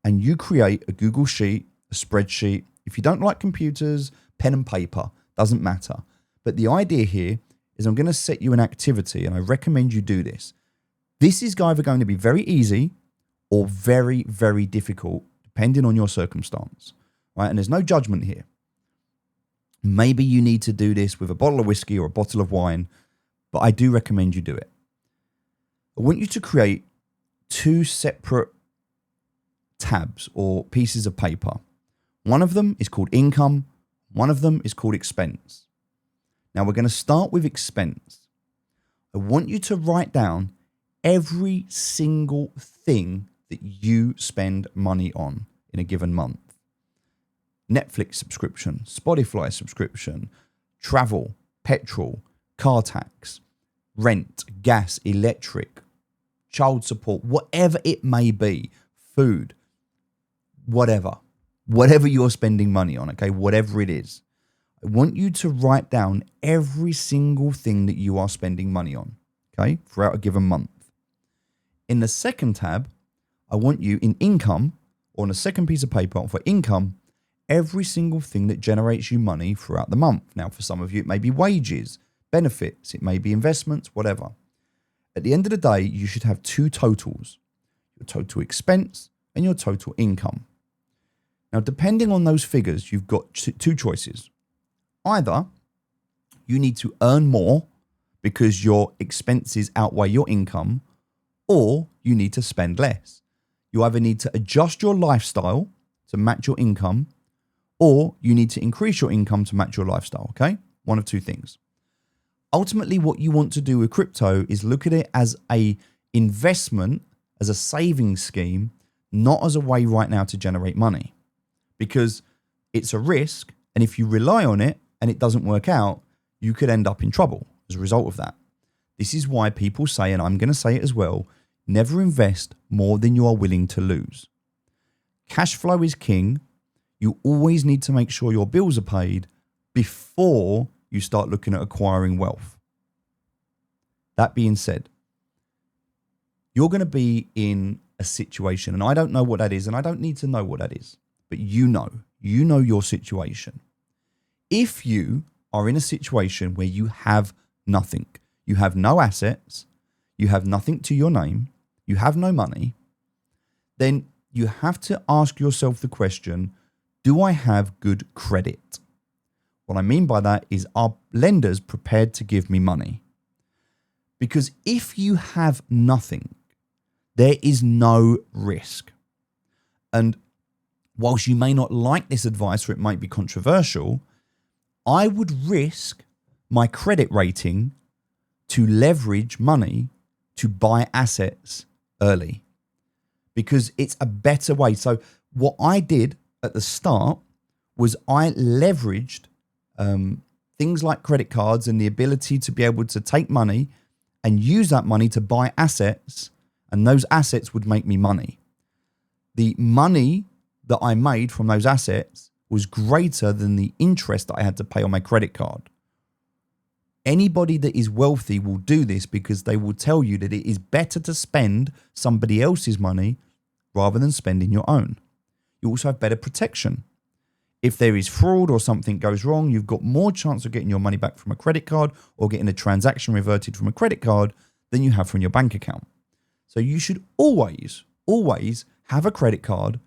and you create a Google Sheet, a spreadsheet. If you don't like computers, pen and paper, doesn't matter. But the idea here is I'm going to set you an activity and I recommend you do this. This is either going to be very easy or very, very difficult, depending on your circumstance, right? And there's no judgment here. Maybe you need to do this with a bottle of whiskey or a bottle of wine, but I do recommend you do it. I want you to create 2 separate tabs or pieces of paper. One of them is called income. One of them is called expense. Now we're going to start with expense. I want you to write down every single thing that you spend money on in a given month. Netflix subscription, Spotify subscription, travel, petrol, car tax, rent, gas, electric, child support, whatever it may be, food, whatever you're spending money on, okay, whatever it is. I want you to write down every single thing that you are spending money on, okay, throughout a given month. In the second tab, I want you in income, or on a second piece of paper for income, every single thing that generates you money throughout the month. Now, for some of you, it may be wages, benefits, it may be investments, whatever. At the end of the day, you should have 2 totals, your total expense and your total income. Now, depending on those figures, you've got 2 choices. Either you need to earn more because your expenses outweigh your income, or you need to spend less. You either need to adjust your lifestyle to match your income, or you need to increase your income to match your lifestyle, okay? One of 2 things. Ultimately, what you want to do with crypto is look at it as a investment, as a savings scheme, not as a way right now to generate money. Because it's a risk, and if you rely on it and it doesn't work out, you could end up in trouble as a result of that. This is why people say, and I'm going to say it as well, never invest more than you are willing to lose. Cash flow is king. You always need to make sure your bills are paid before you start looking at acquiring wealth. That being said, you're going to be in a situation, and I don't know what that is, and I don't need to know what that is, but you know your situation. If you are in a situation where you have nothing, you have no assets, you have nothing to your name, you have no money, then you have to ask yourself the question, do I have good credit? What I mean by that is, are lenders prepared to give me money? Because if you have nothing, there is no risk. And whilst you may not like this advice or it might be controversial, I would risk my credit rating to leverage money to buy assets early, because it's a better way. So what I did at the start was I leveraged things like credit cards and the ability to be able to take money and use that money to buy assets, and those assets would make me money. The money that I made from those assets was greater than the interest that I had to pay on my credit card. Anybody that is wealthy will do this because they will tell you that it is better to spend somebody else's money rather than spending your own. You also have better protection. If there is fraud or something goes wrong, you've got more chance of getting your money back from a credit card or getting a transaction reverted from a credit card than you have from your bank account. So you should always have a credit card,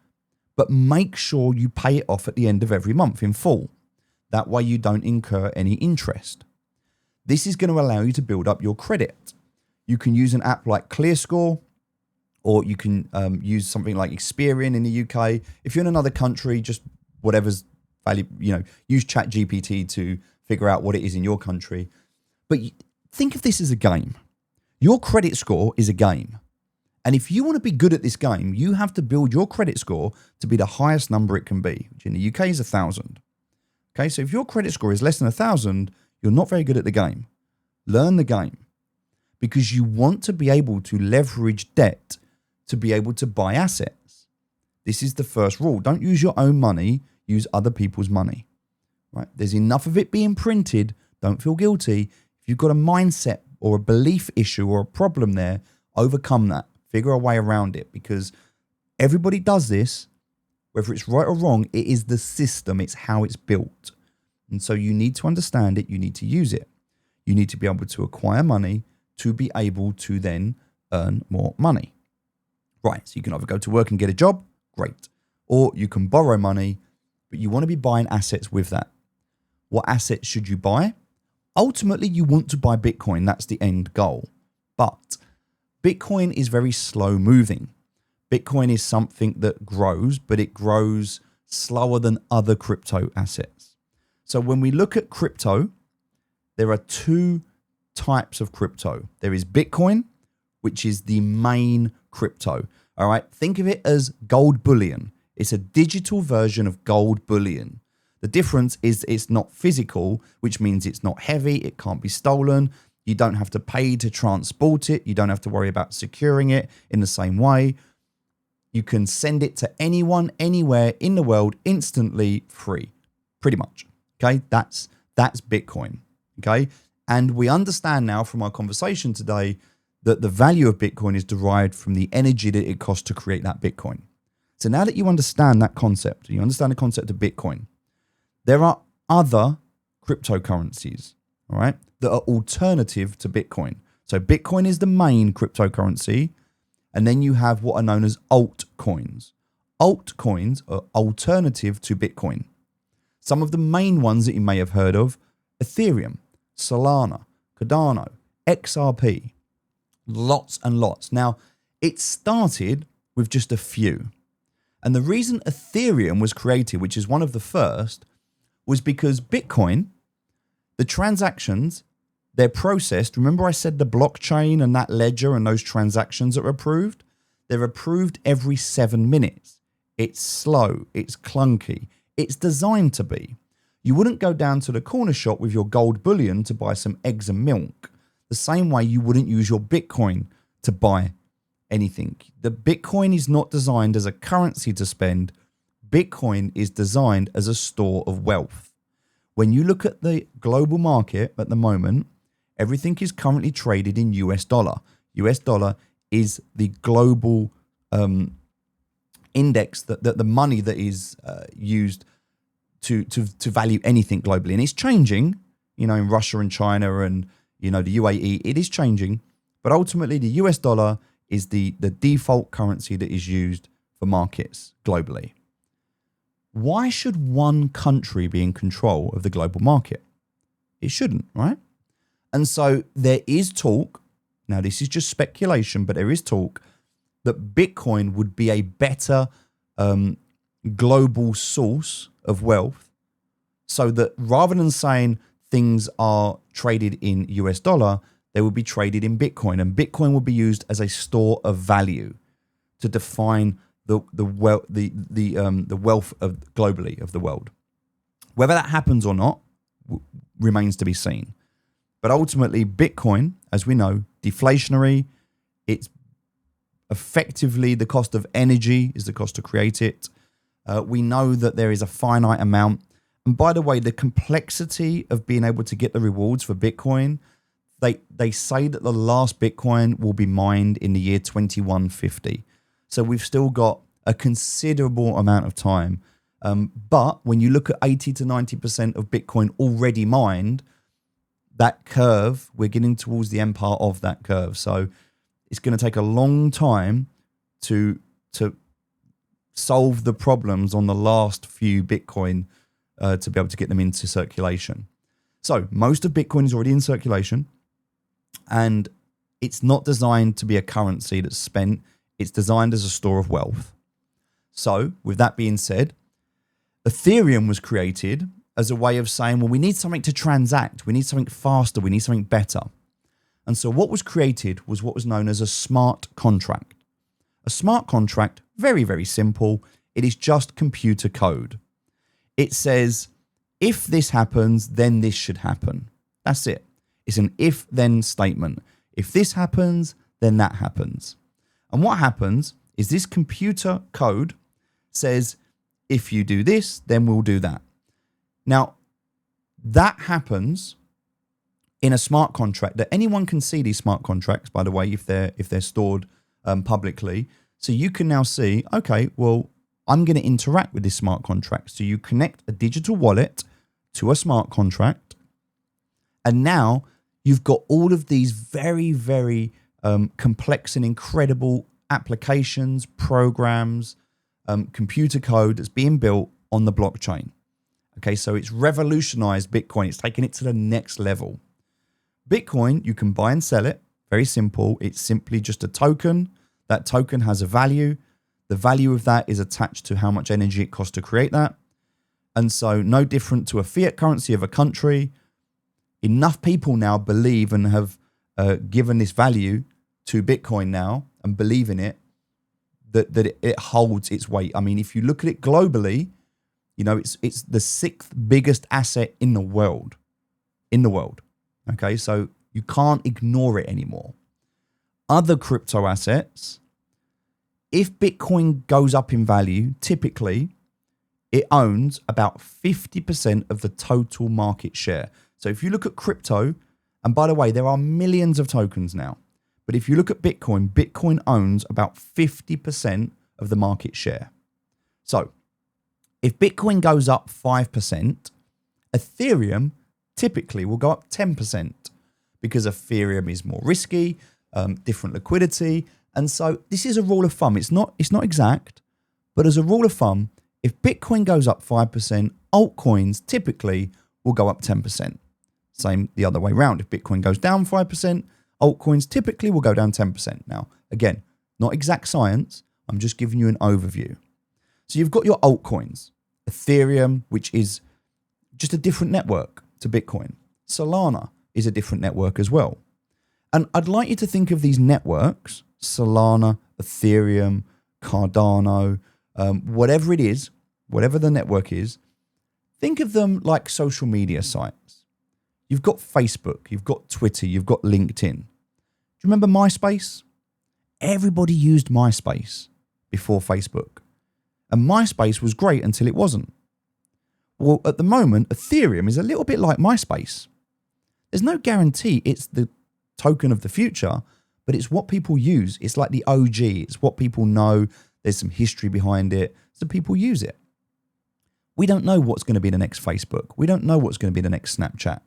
but make sure you pay it off at the end of every month in full. That way you don't incur any interest. This is going to allow you to build up your credit. You can use an app like ClearScore, or you can use something like Experian in the UK. If you're in another country, just whatever's value, use ChatGPT to figure out what it is in your country. But think of this as a game. Your credit score is a game. And if you want to be good at this game, you have to build your credit score to be the highest number it can be, which in the UK is 1,000. Okay, so if your credit score is less than 1,000, you're not very good at the game. Learn the game, because you want to be able to leverage debt to be able to buy assets. This is the first rule. Don't use your own money, use other people's money. Right? There's enough of it being printed. Don't feel guilty. If you've got a mindset or a belief issue or a problem there, overcome that. Figure a way around it, because everybody does this, whether it's right or wrong. It is the system. It's how it's built. And so you need to understand it. You need to use it. You need to be able to acquire money to be able to then earn more money. Right, so you can either go to work and get a job, great, or you can borrow money, but you want to be buying assets with that. What assets should you buy? Ultimately, you want to buy Bitcoin. That's the end goal. But Bitcoin is very slow moving. Bitcoin is something that grows, but it grows slower than other crypto assets. So when we look at crypto, there are two types of crypto. There is Bitcoin, which is the main crypto. All right. Think of it as gold bullion. It's a digital version of gold bullion. The difference is it's not physical, which means it's not heavy. It can't be stolen. You don't have to pay to transport it. You don't have to worry about securing it in the same way. You can send it to anyone, anywhere in the world instantly, free, pretty much. Okay. That's Bitcoin. Okay. And we understand now from our conversation today that the value of Bitcoin is derived from the energy that it costs to create that Bitcoin. So now that you understand that concept, you understand the concept of Bitcoin, there are other cryptocurrencies, all right, that are alternative to Bitcoin. So Bitcoin is the main cryptocurrency, and then you have what are known as altcoins. Altcoins are alternative to Bitcoin. Some of the main ones that you may have heard of: Ethereum, Solana, Cardano, XRP, lots and lots. Now, it started with just a few. And the reason Ethereum was created, which is one of the first, was because Bitcoin, the transactions, they're processed. Remember I said the blockchain and that ledger and those transactions that are approved? They're approved every 7 minutes. It's slow. It's clunky. It's designed to be. You wouldn't go down to the corner shop with your gold bullion to buy some eggs and milk. The same way you wouldn't use your Bitcoin to buy anything. The Bitcoin is not designed as a currency to spend. Bitcoin is designed as a store of wealth. When you look at the global market at the moment, everything is currently traded in US dollar. US dollar is the global index, that the money that is used to value anything globally. And it's changing, in Russia and China and, the UAE, it is changing. But ultimately, the US dollar is the default currency that is used for markets globally. Why should one country be in control of the global market? It shouldn't, right? And so there is talk, now this is just speculation, but there is talk that Bitcoin would be a better global source of wealth, so that rather than saying things are traded in US dollar, they will be traded in Bitcoin, and Bitcoin will be used as a store of value to define the wealth of globally of the world. Whether that happens or not remains to be seen. But ultimately, Bitcoin, as we know, deflationary. It's effectively the cost of energy is the cost to create it. We know that there is a finite amount. And by the way, the complexity of being able to get the rewards for Bitcoin, they say that the last Bitcoin will be mined in the year 2150. So we've still got a considerable amount of time. But when you look at 80 to 90% of Bitcoin already mined, that curve, we're getting towards the end part of that curve. So it's going to take a long time to solve the problems on the last few Bitcoin to be able to get them into circulation. So most of Bitcoin is already in circulation, and it's not designed to be a currency that's spent. It's designed as a store of wealth. So with that being said, Ethereum was created as a way of saying, well, we need something to transact. We need something faster. We need something better. And so what was created was what was known as a smart contract. A smart contract, very, very simple. It is just computer code. It says, if this happens, then this should happen. That's it. It's an if-then statement. If this happens, then that happens. And what happens is this computer code says, if you do this, then we'll do that. Now, that happens in a smart contract that anyone can see these smart contracts, by the way, if they're stored publicly. So you can now see, okay, well, I'm going to interact with this smart contract. So you connect a digital wallet to a smart contract. And now you've got all of these very, very complex and incredible applications, programs, computer code that's being built on the blockchain. Okay, so it's revolutionized Bitcoin. It's taken it to the next level. Bitcoin, you can buy and sell it. Very simple. It's simply just a token. That token has a value. The value of that is attached to how much energy it costs to create that. And so no different to a fiat currency of a country. Enough people now believe and have given this value to Bitcoin now and believe in it that it holds its weight. I mean, if you look at it globally, you know, it's the 6th biggest asset in the world. Okay, so you can't ignore it anymore. Other crypto assets, if Bitcoin goes up in value, typically it owns about 50% of the total market share. So if you look at crypto, and by the way, there are millions of tokens now, but if you look at Bitcoin, Bitcoin owns about 50% of the market share. So if Bitcoin goes up 5%, Ethereum typically will go up 10% because Ethereum is more risky, different liquidity. And so this is a rule of thumb. It's not exact, but as a rule of thumb, if Bitcoin goes up 5%, altcoins typically will go up 10%. Same the other way around. If Bitcoin goes down 5%, altcoins typically will go down 10%. Now, again, not exact science. I'm just giving you an overview. So you've got your altcoins, Ethereum, which is just a different network to Bitcoin. Solana is a different network as well. And I'd like you to think of these networks, Solana, Ethereum, Cardano, whatever it is, whatever the network is, think of them like social media sites. You've got Facebook, you've got Twitter, you've got LinkedIn. Do you remember MySpace? Everybody used MySpace before Facebook. And MySpace was great until it wasn't. Well, at the moment, Ethereum is a little bit like MySpace. There's no guarantee it's the token of the future, but it's what people use. It's like the OG. It's what people know. There's some history behind it, so people use it. We don't know what's going to be the next Facebook. We don't know what's going to be the next Snapchat.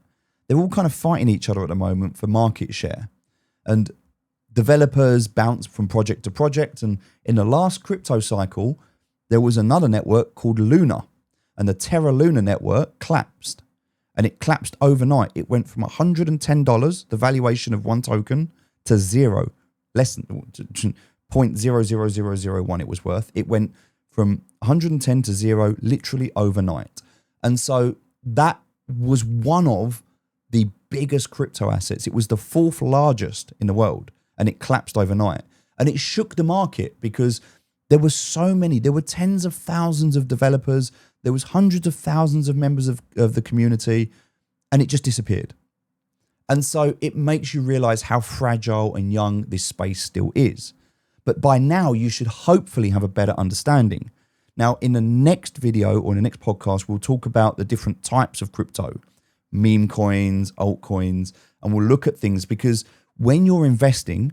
They're all kind of fighting each other at the moment for market share. And developers bounce from project to project. And in the last crypto cycle, there was another network called Luna. And the Terra Luna network collapsed. And it collapsed overnight. It went from $110, the valuation of one token, to zero, less than 0.00001 it was worth. It went from 110 to zero literally overnight. And so that was one of the biggest crypto assets. It was the 4th largest in the world, and it collapsed overnight. And it shook the market because there were so many, there were tens of thousands of developers, there was hundreds of thousands of members of the community, and it just disappeared. And so it makes you realize how fragile and young this space still is. But by now, you should hopefully have a better understanding. Now, in the next video or in the next podcast, we'll talk about the different types of crypto, meme coins, altcoins, and we'll look at things because when you're investing,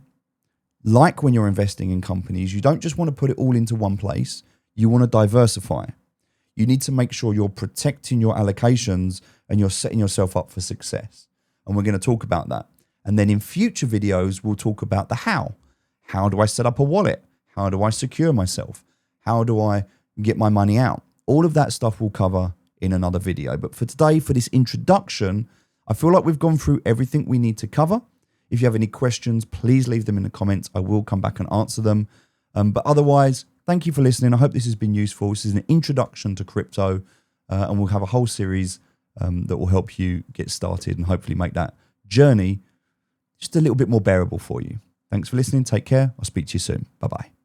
like when you're investing in companies, you don't just want to put it all into one place. You want to diversify. You need to make sure you're protecting your allocations and you're setting yourself up for success. and we're going to talk about that. And then in future videos, we'll talk about the how. How do I set up a wallet? How do I secure myself? How do I get my money out? All of that stuff we'll cover in another video. But for today, for this introduction, I feel like we've gone through everything we need to cover. If you have any questions, please leave them in the comments. I will come back and answer them. But otherwise, thank you for listening. I hope this has been useful. This is an introduction to crypto, and we'll have a whole series that will help you get started and hopefully make that journey just a little bit more bearable for you. Thanks for listening. Take care. I'll speak to you soon. Bye-bye.